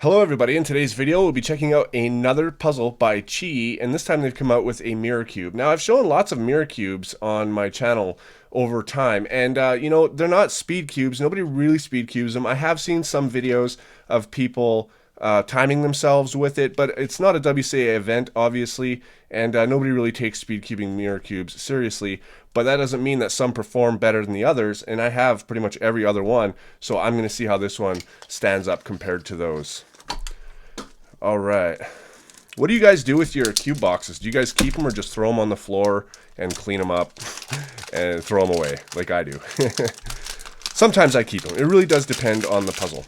Hello everybody, in today's video we'll be checking out another puzzle by QiYi, and this time they've come out with a mirror cube. Now I've shown lots of mirror cubes on my channel over time, and you know, they're not speed cubes, nobody really speed cubes them. I have seen some videos of people timing themselves with it, but it's not a WCA event obviously, and nobody really takes speed cubing mirror cubes seriously. But that doesn't mean that some perform better than the others, and I have pretty much every other one, so I'm going to see how this one stands up compared to those. Alright, what do you guys do with your cube boxes? Do you guys keep them or just throw them on the floor and clean them up and throw them away like I do? Sometimes I keep them. It really does depend on the puzzle.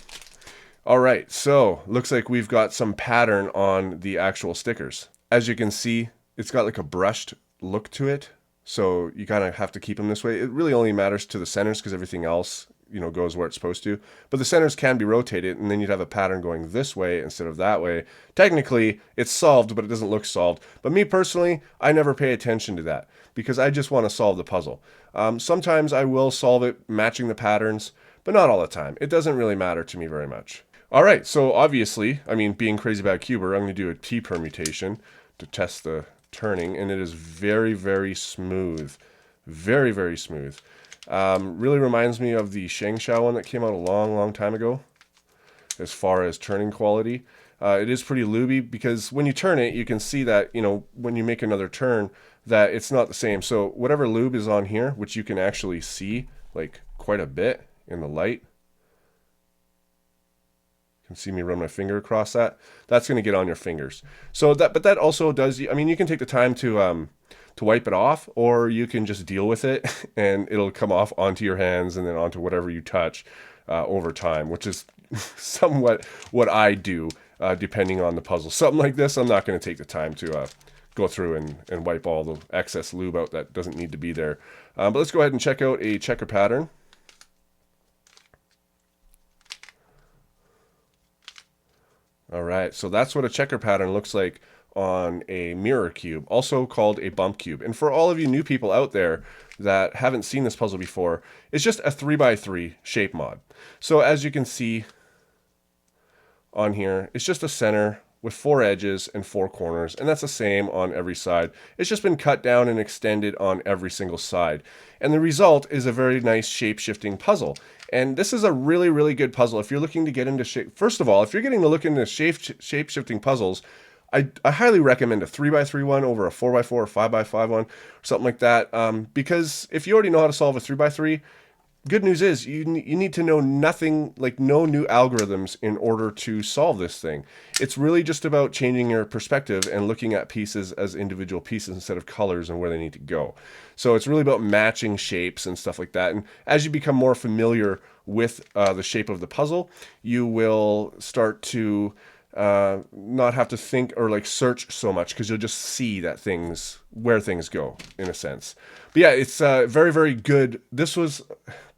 Alright, so looks like we've got some pattern on the actual stickers. As you can see, it's got like a brushed look to it, so you kind of have to keep them this way. It really only matters to the centers because everything else, you know, goes where it's supposed to. But the centers can be rotated, and then you'd have a pattern going this way instead of that way. Technically, it's solved, but it doesn't look solved. But me personally, I never pay attention to that because I just want to solve the puzzle. Sometimes I will solve it matching the patterns, but not all the time. It doesn't really matter to me very much. Alright, so obviously, I mean, being Crazy Bad Cuber, I'm going to do a T permutation to test the turning, and it is very, very smooth. Very, very smooth. Really reminds me of the Shengshao one that came out a long time ago as far as turning quality. It is pretty lubey because when you turn it, you can see that, you know, when you make another turn, that it's not the same. So whatever lube is on here, which you can actually see like quite a bit in the light, you can see me run my finger across that. That's going to get on your fingers. So that, but that also does, I mean, you can take the time to wipe it off, or you can just deal with it and it'll come off onto your hands and then onto whatever you touch over time, which is somewhat what I do depending on the puzzle. Something like this, I'm not going to take the time to go through and wipe all the excess lube out that doesn't need to be there. But let's go ahead and check out a checker pattern. Alright, so that's what a checker pattern looks like on a mirror cube, also called a bump cube. And for all of you new people out there that haven't seen this puzzle before, it's just a 3x3 shape mod. So as you can see on here, it's just a center with 4 edges and 4 corners, and that's the same on every side. It's just been cut down and extended on every single side. And the result is a very nice shape-shifting puzzle. And this is a really, really good puzzle if you're looking to get into shape. First of all, if you're getting to look into shape-shifting puzzles, I highly recommend a 3x3 one over a 4x4 or 5x5 one, or something like that. Because if you already know how to solve a 3x3, good news is you need to know nothing, like no new algorithms in order to solve this thing. It's really just about changing your perspective and looking at pieces as individual pieces instead of colors and where they need to go. So it's really about matching shapes and stuff like that. And as you become more familiar with the shape of the puzzle, you will start to not have to think or like search so much because you'll just see that where things go in a sense. But yeah, it's very, very good. This was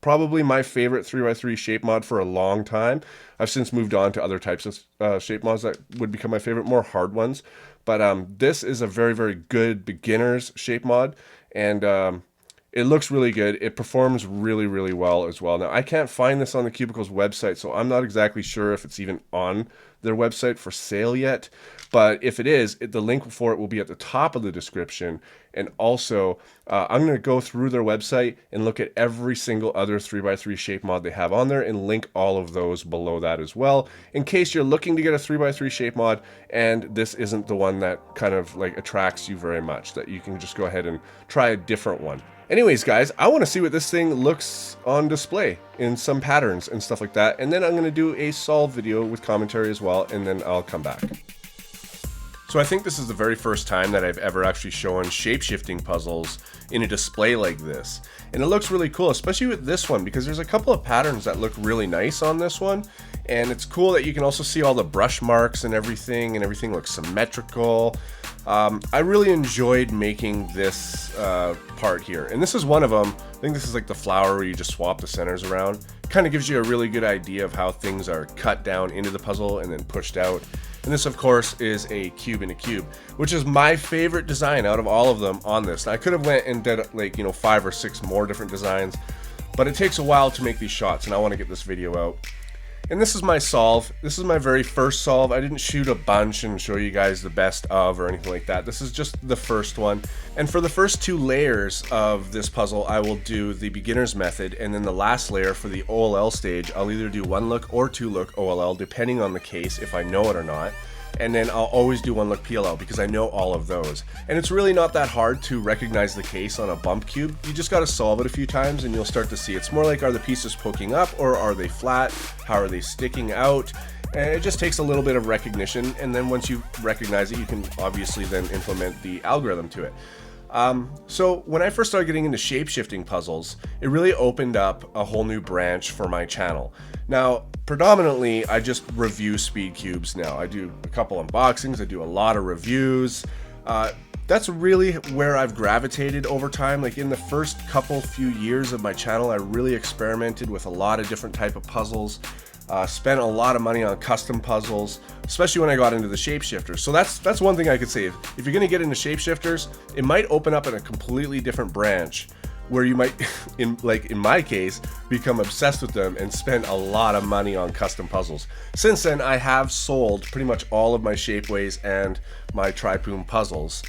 probably my favorite 3x3 shape mod for a long time. I've since moved on to other types of shape mods that would become my favorite, more hard ones. But this is a very, very good beginner's shape mod, and it looks really good. It performs really, really well as well. Now, I can't find this on the Cubicle's website, so I'm not exactly sure if it's even on their website for sale yet. But if it is, the link for it will be at the top of the description. And also, I'm going to go through their website and look at every single other 3x3 shape mod they have on there and link all of those below that as well, in case you're looking to get a 3x3 shape mod and this isn't the one that kind of like attracts you very much, that you can just go ahead and try a different one. Anyways, guys, I want to see what this thing looks on display in some patterns and stuff like that, and then I'm going to do a solve video with commentary as well, and then I'll come back. So I think this is the very first time that I've ever actually shown shape-shifting puzzles in a display like this. And it looks really cool, especially with this one, because there's a couple of patterns that look really nice on this one. And it's cool that you can also see all the brush marks and everything looks symmetrical. I really enjoyed making this part here. And this is one of them. I think this is like the flower where you just swap the centers around. Kind of gives you a really good idea of how things are cut down into the puzzle and then pushed out. And this, of course, is a cube in a cube, which is my favorite design out of all of them on this. Now, I could have went and did like, you know, 5 or 6 more different designs, but it takes a while to make these shots, and I want to get this video out. And this is my solve. This is my very first solve. I didn't shoot a bunch and show you guys the best of or anything like that. This is just the first one. And for the first 2 layers of this puzzle, I will do the beginner's method, and then the last layer for the OLL stage, I'll either do 1 look or 2 look OLL, depending on the case, if I know it or not. And then I'll always do 1 look PLL because I know all of those. And it's really not that hard to recognize the case on a bump cube. You just got to solve it a few times and you'll start to see. It's more like, are the pieces poking up or are they flat? How are they sticking out? And it just takes a little bit of recognition, and then once you recognize it, you can obviously then implement the algorithm to it. So when I first started getting into shape-shifting puzzles, it really opened up a whole new branch for my channel. Now, predominantly, I just review speed cubes now. I do a couple unboxings, I do a lot of reviews. That's really where I've gravitated over time. Like in the first few years of my channel, I really experimented with a lot of different type of puzzles. Spent a lot of money on custom puzzles, especially when I got into the shapeshifters. So that's one thing I could say. If you're gonna get into shapeshifters, it might open up in a completely different branch where you might, in my case, become obsessed with them and spend a lot of money on custom puzzles. Since then, I have sold pretty much all of my shapeways and my tripoom puzzles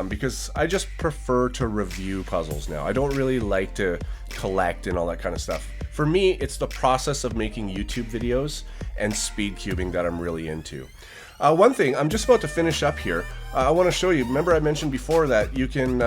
because I just prefer to review puzzles now. I don't really like to collect and all that kind of stuff. For me, it's the process of making YouTube videos and speed cubing that I'm really into. One thing, I'm just about to finish up here. I want to show you, remember I mentioned before that you can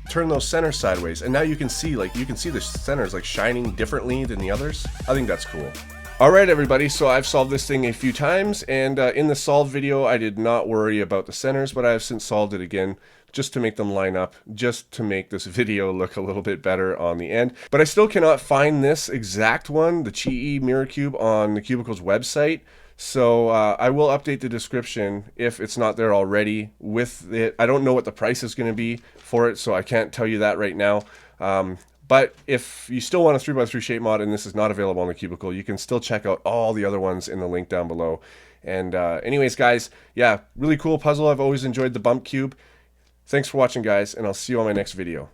turn those centers sideways, and now you can see the centers like shining differently than the others. I think that's cool. Alright everybody, so I've solved this thing a few times, and in the solve video I did not worry about the centers, but I have since solved it again just to make them line up, just to make this video look a little bit better on the end. But I still cannot find this exact one, the QiYi mirror cube, on the Cubicle's website. So I will update the description if it's not there already with it. I don't know what the price is going to be for it, so I can't tell you that right now. But if you still want a 3x3 shape mod and this is not available on the Cubicle, you can still check out all the other ones in the link down below. And anyways, guys, yeah, really cool puzzle. I've always enjoyed the bump cube. Thanks for watching, guys, and I'll see you on my next video.